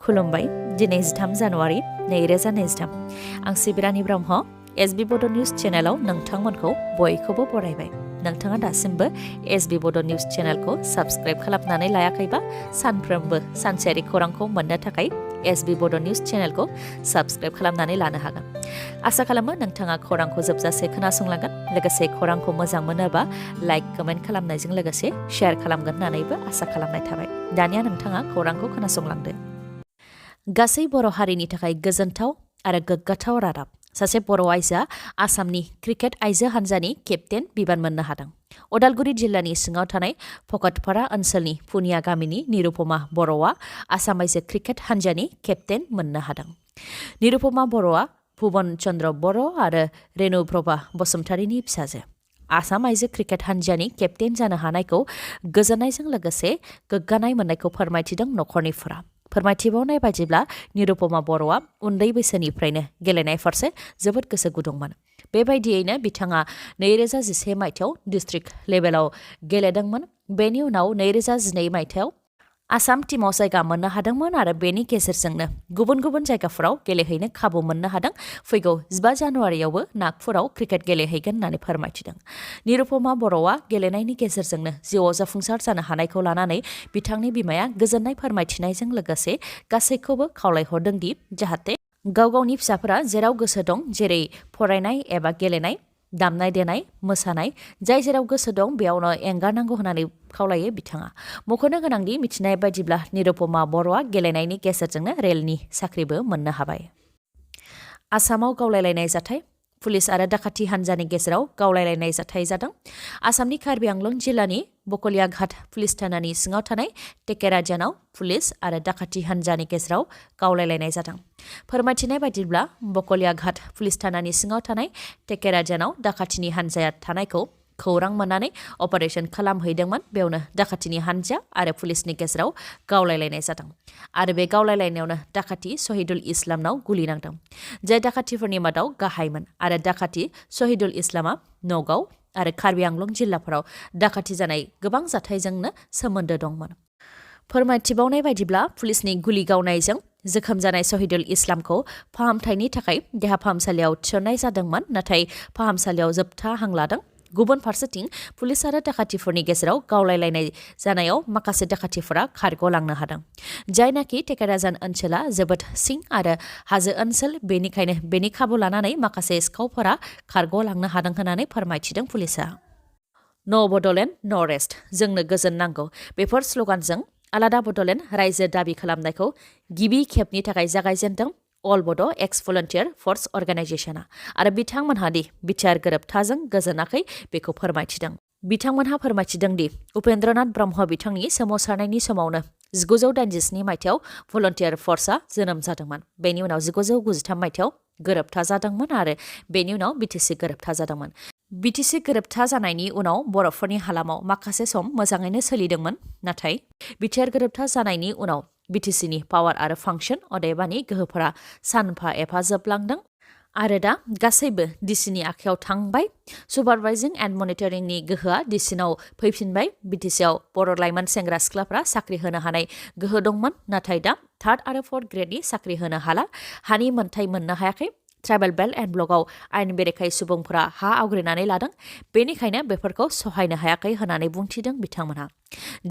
खुलुमबाय दिनै 13 जानुवारि 2023 आं सिबिरानि ब्रह्म एसबी बड' निउज चेनेलाव नोंथांमोनखौ बयखौबो बरायबाय। नोंथाङा दासिमबो एसबी बड' निउज चेनेलखौ साबस्क्राइब खालामनानै लायाखैबा सानफ्रोमबो सानसेयारि खौरांखौ मोननो थाखाय एसबी बड' निउज चेनेलखौ साबस्क्राइब खालामनानै लानो हागोन। आसा खालामो नोंथाङा खौरांखौ जोबजासे खोनासंलांगोन, लोगोसे खौरांखौ मोजां मोनोबा लाइक कमेन्ट खालामनायजों लोगोसे शेयार खालामगोन होननानैबो आसा खालामनाय थाबाय। दानिया नोंथाङा खौरांखौ खोनासंलांदो। गासै बर' हारिनि थाखाय गोजोनथाव आरो गोग्गाथाव रादाब। सासे बर' आइजोआ आसामनि क्रिकेट आइजो हान्जानि केप्टेन बिबान मोननो हादों। उदालगुरि जिल्लानि सिङाव थानाय फकतपारा ओनसोलनि पुनिया गामिनि निरुपमा बर'आ आसाम आइजो क्रिकेट हान्जानि केप्टेन मोननो हादों। निरुपमा बर'आ भुबन चन्द्र बर' आरो रेनुप्रभा बसुमतारीनि फिसाजो। आसाम आइजो क्रिकेट हान्जानि केप्टेन जानो हानायखौ गोजोननायजों लोगोसे गोग्गानाय मोननायखौ फोरमायथिदों नखरनिफोरा। फोरमायथिबावनाय बायदिब्ला निरुपमा बर'आ उन्दै बैसोनिफ्रायनो गेलेनाय फारसे जोबोद गोसो गुदुंमोन। बेबायदियैनो बिथाङा 2011 मायथाइयाव डिस्ट्रिक्ट लेभेलाव गेलेदोंमोन। बेनि उनाव 2012 मायथाइयाव आसाम टीमाव जायगा मोननो हादोंमोन आरो बेनि गेजेरजोंनो गुबुन गुबुन जायगाफोराव गेलेहैनो खाबु मोननो हादों। फैगौ 15 जानुवारियावबो नागपुराव क्रिकेट गेलेहैगोन होननानै फोरमायथिदों। निरुपमा बर'आ गेलेनायनि गेजेरजोंनो जिउआव जाफुंसार जानो हानायखौ लानानै बिथांनि बिमाया गोजोननाय फोरमायथिनायजों लोगोसे गासैखौबो खावलायहरदों दि जाहाथे गाव गावनि फिसाफोरा जेराव गोसो दं, जेरै फरायनाय एबा गेलेनाय, दामनाय देनाय, मोसानाय, जाय जेराव गोसो दं बेयावनो एंगारनांगौ होननानै खावलायो बिथाङा। मख'नो गोनांदि मिथिनाय बायदिब्ला निरुपमा बर'आ गेलेनायनि गेजेरजोंनो रेलनि साख्रिबो मोननो हाबाय। आसामाव गावलायलायनाय जाथाय। पुलिस आरो दाखाथि हान्जानि गेजेराव गावलायलायनाय जाथाय जादों। आसामनि कार्बि आंलं जिल्लानि बकलियाघाट पुलिस थानानि सिङाव थानाय टेकेराजानाव पुलिस आरो दाखाथि हान्जानि गेजेराव गावलायलायनाय जादों। फोरमायथिनाय बायदिब्ला बकलियाघाट पुलिस थानानि सिङाव थानाय टेकेराजानाव दाखाथिनि हान्जाया थानायखौ खौरां मोननानै अपारेशन खालामहैदोंमोन। बेयावनो दाखाथिनि हान्जा आरो पुलिसनि गेजेराव गावलायलायनाय जादों आरो बे गावलायलायनायावनो दाखाथि शहीदुल इस्लामनाव गुलि नांदों, जाय दाखाथिफोरनि मादाव गाहायमोन आरो दाखाथि शहीदुल इस्लामा नगाव आरो कार्बि आंलं जिल्लाफोराव दाखाथि जानाय गोबां जाथायजोंनो सोमोन्दो दंमोन। फोरमायथिबावनाय बायदिब्ला पुलिसनि गुलि गावनायजों जोखोम जानाय शहीदुल इस्लामखौ फाहामथायनि थाखाय देहा फाहामसालियाव थिसननाय जादोंमोन, नाथाय फाहामसालियाव जोबथा हां लादों। गुबुन फारसेथिं पुलिस आरो दाखाथिफोरनि गेजेराव गावलायलायनाय जानायाव माखासे दाखाथिफोरा खारग'लांनो हादों। जायनाखि टेकेराजान ओनसोला जोबोद सिं आरो हाजो ओनसोल, बेनिखायनो बेनि खाबु लानानै माखासे सिखावफोरा खारग'लांनो हादों होननानै फोरमायथिदों पुलिसा। न' बड'लेण्ड न' रेस्ट, जोंनो गोजोन नांगौ। बेफोर स्ल'गानजों आलादा बड'लेण्ड रायजो दाबि खालामनायखौ गिबि खेबनि थाखाय जागायजेनदों अल बड' एक्स भलन्टियार फर्स अर्गानाइजेसना आरो बिथांमोनहा दि बिटिआर गोरोबथाजों गोजोनाखै बेखौ फोरमायथिदों। बिथांमोनहा फोरमायथिदों दि उपेन्द्रनाथ ब्रह्म बिथांनि सोमावसारनायनि समावनो 1987 मायथाइयाव भलन्टियार फर्सआ जोनोम जादोंमोन। बेनि उनाव 1993 मायथाइयाव गोरोबथा जादोंमोन आरो बेनि उनाव बिटिसि गोरोबथा जादोंमोन। बिटिसि गोरोबथा जानायनि उनाव बर'फोरनि हालामाव माखासे सम मोजाङैनो सोलिदोंमोन, नाथाय बिटिआर गोरोबथा जानायनि उनाव बिटिसिनि पावार आरो फांसन अदेबानि गोहोफोरा सानफा एफा जोबलांदों आरो दा गासैबो डिसिनि आखायाव थांबाय। सुपारभाइजिं एन्ड मनिटरिंनि गोहोआ डिसिनाव फैफिनबाय। बिटिसिआव बर' लाइमोन सेंग्रा सिख्लाफ्रा साख्रि होनो हानाय गोहो दंमोन, नाथाय दा 3rd आरो 4th ग्रेडनि साख्रि होनो हाला। हानि मोन्थाय मोननो हायाखै। ट्राइबेल बेल्ट एन्ड ब्लकआव आयेन बेरेखायै सुबुंफोरा हा आवग्रिनानै लादों, बेनिखायनो बेफोरखौ सहायनो हायाखै होननानै बुंथिदों बिथांमोनहा।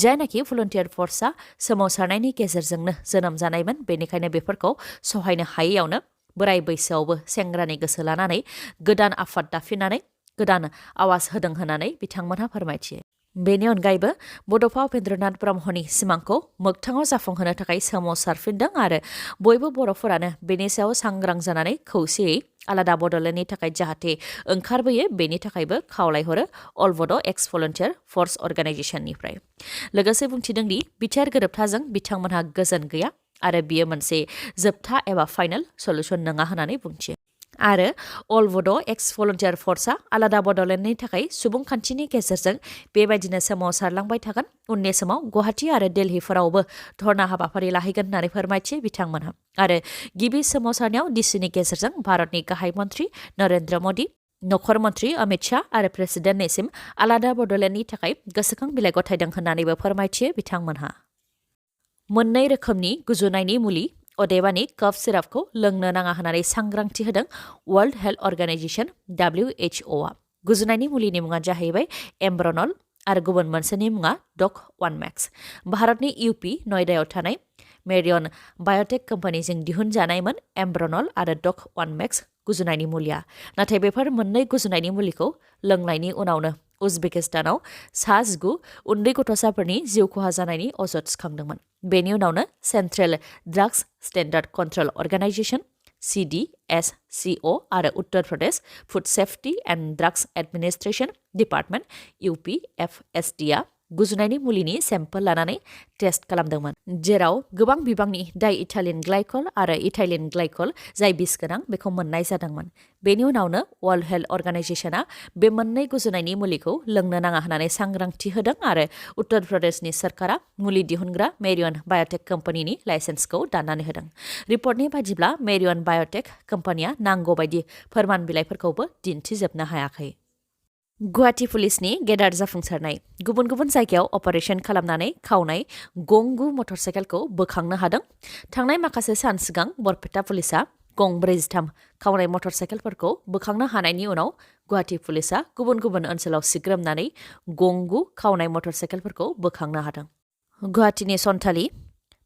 जायनाखि भलन्टियार फर्सआ सोमावसारनायनि गेजेरजोंनो जोनोम जानायमोन, बेनिखायनो बेफोरखौ सहायनो हायैयावनो बोराय बैसोआवबो सेंग्रानि गोसो लानानै गोदान आफाद दाफिननानै गोदान आवाज होदों होननानै बिथांमोनहा फोरमायथियो। बेनि अनगायैबो बड'फा उपेन्द्रनाथ ब्रह्मनि सिमांखौ मोगथाङाव जाफुंहोनो थाखाय सोमावसारफिनदों आरो बयबो बर'फोरानो बेनि सायाव सांग्रां जानानै खौसेयै आलादा बड'लेण्डनि थाखाय जाहाथे ओंखारबोयो, बेनि थाखायबो खावलायहरो अल बड' एक्स भलन्टियार फर्स अर्गानाइजेसननिफ्राय। लोगोसे बुंथिदों दि बिटिआर गोरोबथाजों बिथांमोनहा गोजोन गैया आरो बियो मोनसे जोबथा एबा फाइनाल सल्युसन नङा होननानै बुंथियो। आरो अल बड' एक्स भलन्टियार फर्सआ आलादा बड'लेण्डनि थाखाय सुबुंखान्थिनि गेजेरजों बेबायदिनो सोमावसारलांबाय थागोन। उननि समाव गुवाहाटि आरो दिल्लीफोरावबो धर्ना हाबाफारि लाहैगोन होननानै फोरमायथियो बिथांमोनहा। आरो गिबि सोमावसारनायाव डिसिनि गेजेरजों भारतनि गाहाय मन्त्रि नरेन्द्र मदि, नखर मन्त्रि अमित शाह आरो प्रेसिडेन्टनिसिम आलादा बड'लेण्डनि थाखाय गोसोखां बिलाइ गथायदों होननानैबो फोरमायथियो बिथांमोनहा। मोननै रोखोमनि गुजुनायनि मुलि अदेबानि कफ सिरापखौ लोंनो नाङा होननानै सांग्रांथि होदों वर्ल्ड हेल्थ अर्गानाइजेशन WHO आ। गुजुनायनि मुलिनि मुङा जाहैबाय एम्ब्रनल आरो गुबुन मोनसेनि मुङा डक 1 मैक्स। भारतनि यूपी नयडायाव थानाय मेरियन बाय'टेक कम्पानीजों दिहुनजानायमोन एम्ब्रनल आरो डक 1 मैक्स गुजुनायनि मुलिया। नाथाय बेफोर मोननै गुजुनायनि मुलिखौ लोंनायनि उनावनो उज्बेकिस्तानाव 19 उन्दै गथ'साफोरनि जिउ खहा जानायनि अजद थिखांदोंमोन। बेनि उनावनो central drugs standard control organisation CDSCO आरो Uttar Pradesh food safety and drugs administration department UPFSD आ गुजुनायनि मुलिनि सेम्पल लानानै टेस्ट खालामदोंमोन, जेराव गोबां बिबांनि डाइ इथाइलिन ग्लाइकल आरो इथाइलिन ग्लाइकल जाय बिस गोनां बेखौ मोननाय जादोंमोन। बेनि उनावनो वर्ल्ड हेल्थ अर्गानाइजेशना बे मोननै गुजुनायनि मुलिखौ लोंनो नाङा होननानै सांग्रांथि होदों आरो उत्तर प्रदेशनि सरकारा मुलि दिहुनग्रा मेरियन बाय'टेक कम्पानीनि लाइसेन्सखौ दाननानै होदों। रिपर्टनि बायदिब्ला मेरियन बाय'टेक कम्पानीया नांगौ बायदि फोरमान बिलाइफोरखौबो दिन्थिजोबनो हायाखै। गुवाहाटी पुलिसनि गेदेर जाफुंसारनाय गुबुन गुबुन जायगायाव अपारेशन खालामनानै खावनाय गंगु मटरसाइकेलखौ बोखांनो हादों। थांनाय माखासे सान सिगां बरपेटा पुलिसा गं 43 खावनाय मटरसाइकेलफोरखौ बोखांनो हानायनि उनाव गुवाहाटी पुलिसा गुबुन गुबुन ओनसोलाव सिग्रोमनानै गंगु खावनाय मटरसाइकेलफोरखौ बोखांनो हादों। गुवाहाटीनि सन्थालि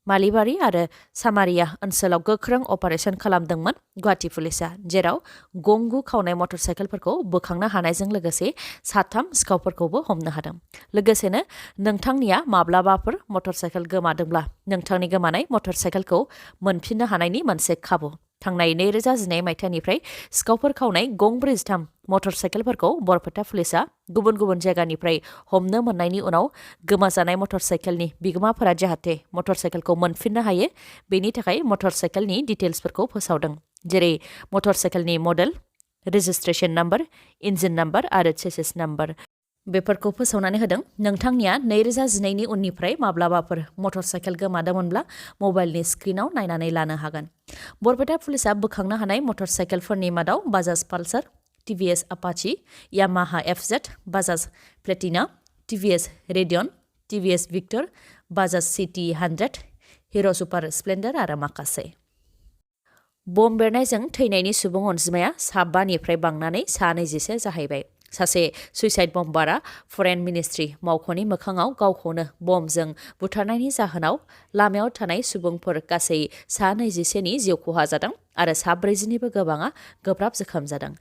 मालिबारि आरो सामारिया ओनसोलाव गोख्रों अपारेशन खालामदोंमोन गुवाहाटी पुलिसा, जेराव गंगु खावनाय मटरसाइकेलफोरखौ बोखांनो हानायजों लोगोसे 3 सिखावफोरखौबो हमनो हादों। लोगोसेनो नोंथांनिया माब्लाबाफोर मटरसाइकेल गोमादोंब्ला नोंथांनि गोमानाय मटरसाइकेलखौ मोनफिननो हानायनि मोनसे खाबु। थांनाय 2012 मायथाइनिफ्राय सिखावफोर खावनाय गं 43 मटरसाइकेलफोरखौ बरपेटा पुलिसा गुबुन गुबुन जायगानिफ्राय हमनो मोननायनि उनाव गोमाजानाय मटरसाइकेलनि बिगोमाफोरा जाहाथे मटरसाइकेलखौ मोनफिननो हायो बेनि थाखाय मटरसाइकेलनि डिटेल्सफोरखौ फोसावदों, जेरै मटरसाइकेलनि model, registration number, engine number आरो चेसिस नम्बर बेफोरखौ फोसावनानै होदों। नोंथांनिया 2012 नि उननिफ्राय माब्लाबाफोर मटरसाइकेल गोमादोंमोनब्ला मबाइलनि स्क्रिनाव नायनानै लानो हागोन। बरपेटा पुलिसा बोखांनो हानाय मटरसाइकेलफोरनि मादाव Bajaj Pulsar, TVS Apache, Yamaha FZ, Bajaj Platina, TVS Radeon, TVS Victor, Bajaj CT 100, Hero super Splendor आरो माखासे। बम बेरनायजों थैनायनि सुबुं अनजिमाया 7 निफ्राय बांनानै 26 जाहैबाय। सासे सुइसाइड बम्बारा फरेन मिनिस्ट्रि मावख'नि मोखाङाव गावखौनो बमजों बुथारनायनि जाहोनाव लामायाव थानाय सुबुंफोर गासै 26 नि जिउ खहा जादों आरो 40 निबो गोबाङा गोब्राब जोखोम जादों।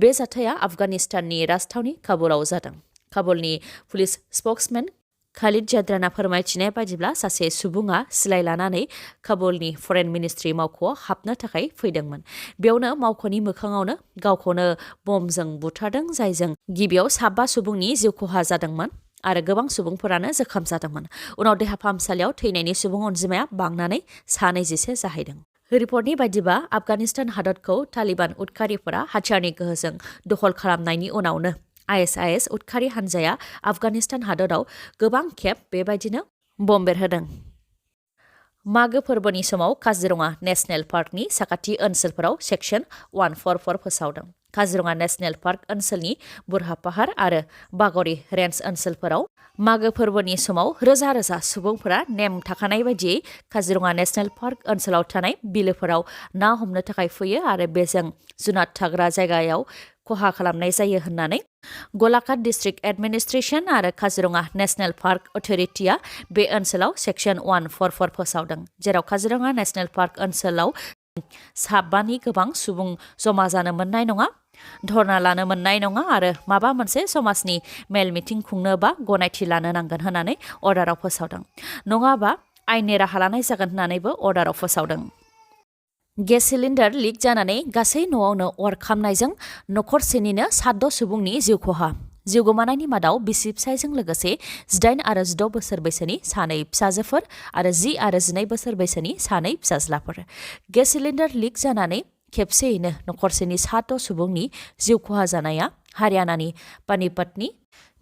बे जाथाया आफगानिस्ताननि राजथावनि काबुलाव जादों। काबुलनि पुलिस स्पक्समेन खालिद जाद्राना फोरमायथिनाय बायदिब्ला सासे सुबुङा सिलाइ लानानै काबुलनि फरेन मिनिस्ट्रि मावख'आव हाबनो थाखाय फैदोंमोन। बेयावनो मावख'नि मोखाङावनो गावखौनो बमजों बुथारदों, जायजों गिबियाव 7 सुबुंनि जिउ खहा जादोंमोन आरो गोबां सुबुंफोरानो जोखोम जादोंमोन। उनाव देहा फाहामसालियाव थैनायनि सुबुं अनजिमाया बांनानै 26 जाहैदों। रिपर्टनि बायदिबा आफगानिस्तान हादरखौ तालिबान उदखारिफोरा हाथियारनि गोहोजों दखल खालामनायनि उनावनो ISIS उदखारि हान्जाया आफगानिस्तान हादराव गोबां खेब बेबायदिनो बम बेरहोदों। मागो फोरबोनि समाव काजिरङा नेशनेल पार्कनि साखाथि ओनसोलफोराव सेक्सन 144 फोसावदों। काजिरङा नेशनेल पार्क ओनसोलनि बुरहा पाहार आरो बागरी रेन्ज ओनसोलफोराव मागो फोरबोनि समाव रोजा रोजा सुबुंफोरा नेम थाखानाय बायदियै काजिरङा नेशनेल पार्क ओनसोलाव थानाय बिलोफोराव ना हमनो थाखाय फैयो आरो बेजों जुनार थाग्रा जायगायाव खहा खालामनाय जायो होननानै गलाघाट डिस्ट्रिक्ट एडमिनिस्ट्रेशन आरो काजिरङा नेशनेल पार्क अथरिटिया बे ओनसोलाव सेक्सन 144 फोसावदों, जेराव काजिरङा नेशनेल पार्क ओनसोलाव 7 गोबां सुबुं जमा जानो मोननाय नङा, धर्ना लानो मोननाय नङा आरो माबा मोनसे समाजनि मेल मिटिं खुंनो बा गनायथि लानो नांगोन होननानै अर्डाराव फोसावदों। नङाबा आयेननि राहा लानाय जागोन होननानैबो अर्डाराव फोसावदों। गेस सिलिन्डार लिक जानानै गासै न'आवनो अर खामनायजों नखरसेनिनो 7 सुबुंनि जिउ खहा। जिउ गोमानायनि मादाव बिसि फिसायजों लोगोसे 18 आरो 16 बोसोर बैसोनि 2 फिसाजोफोर आरो 10 आरो 12 बोसोर बैसोनि 2 फिसाज्लाफोर। गेस सिलिन्डार लिक जानानै खेबसेयैनो नखरसेनि 7 सुबुंनि जिउ खहा जानाया हारियानानि पानीपतनि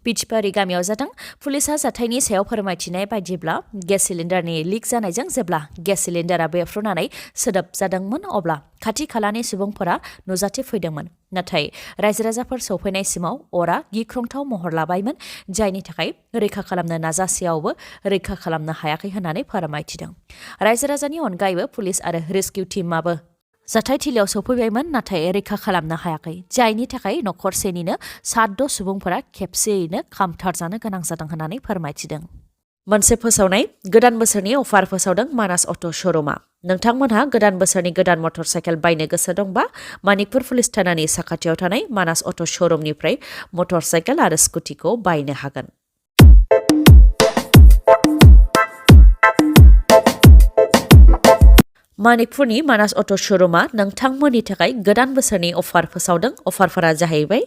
पिचपारी गामियाव जादों पुलिसा जाथायनि सायाव फोरमायथिनाय बायदिब्ला गेस सिलिन्डारनि लिक जानायजों जेब्ला गेस सिलिन्डारा बेफ्रुनानै सोदोब जादोंमोन अब्ला खाथि खालानि सुबुंफोरा नुजाथि फैदोंमोन नाथाय रायजो राजाफोर सौफैनायसिमाव अरा गिख्रंथाव महर लाबायमोन जायनि थाखाय रैखा खालामनो नाजासेयावबो रैखा खालामनो हायाखै होननानै फोरमायथिदों रायजो राजानि अनगायैबो पुलिस आरो रेस्किउ टीमाबो जाथायथिलियाव सौफैबायमोन नाथाय रैखा खालामनो हायाखै जायनि थाखाय नखरसेनिनो 7 सुबुंफोरा खेबसेयैनो खामथारजानो गोनां जादों होननानै फोरमायथिदों मोनसे फोसावनाय गोदान बोसोरनि अफार फोसावदों मानास अट' श'रुमा नोंथांमोनहा गोदान बोसोरनि गोदान मटर साइकेल बायनो गोसो दंबा मानिकपुर पुलिस थानानि साखाथियाव थानाय मानास अट' श'रुमनिफ्राय मटर साइकेल आरो स्कुटिखौ बायनो हागोन मानिकपुरनि मानास अट' श'रुमा नोंथांमोननि थाखाय गोदान बोसोरनि अफार फोसावदों अफारफोरा जाहैबाय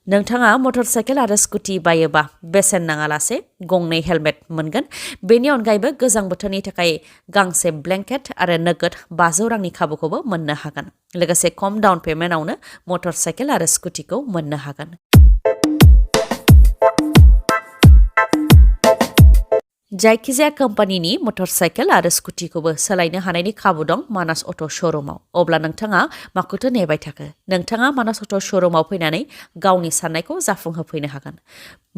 नोंथाङा मटर साइकेल आरो स्कुटि बायोबा बेसेन नाङालासे गंनै हेलमेट मोनगोन बेनि अनगायैबो गोजां बोथोरनि थाखाय गांसे ब्लेंकेट आरो नोगोद 500 रांनि खाबुखौबो मोननो हागोन लोगोसे खम डाउन पेमेन्टआवनो मटर साइकेल आरो स्कुटिखौ मोननो हागोन जायखिजाया कम्पानिनि मटर साइकेल आरो स्कुटिखौबो सोलायनो हानायनि खाबु दं मानास अट' श'रुमाव अब्ला नोंथाङा माखौथो नेबाय थाखो नोंथाङा मानास अट' श'रुमाव फैनानै गावनि साननायखौ जाफुंहोफैनो हागोन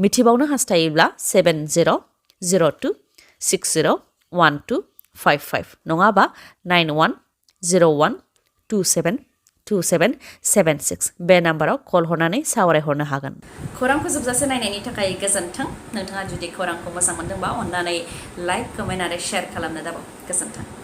मिथिबावनो हास्थायोब्ला 7060601255 नङाबा 9101272776 बे नाम्बाराव कल हरनानै सावरायहरनो हागोन खौरांखौ जोबजासे नायनायनि थाखाय गोजोन्थों नोंथाङा जुदि खौरांखौ मोजां मोनदोंबा अन्नानै लाइक कमेन्ट आरो शेयार खालामनो दाबाव गोजोन्थों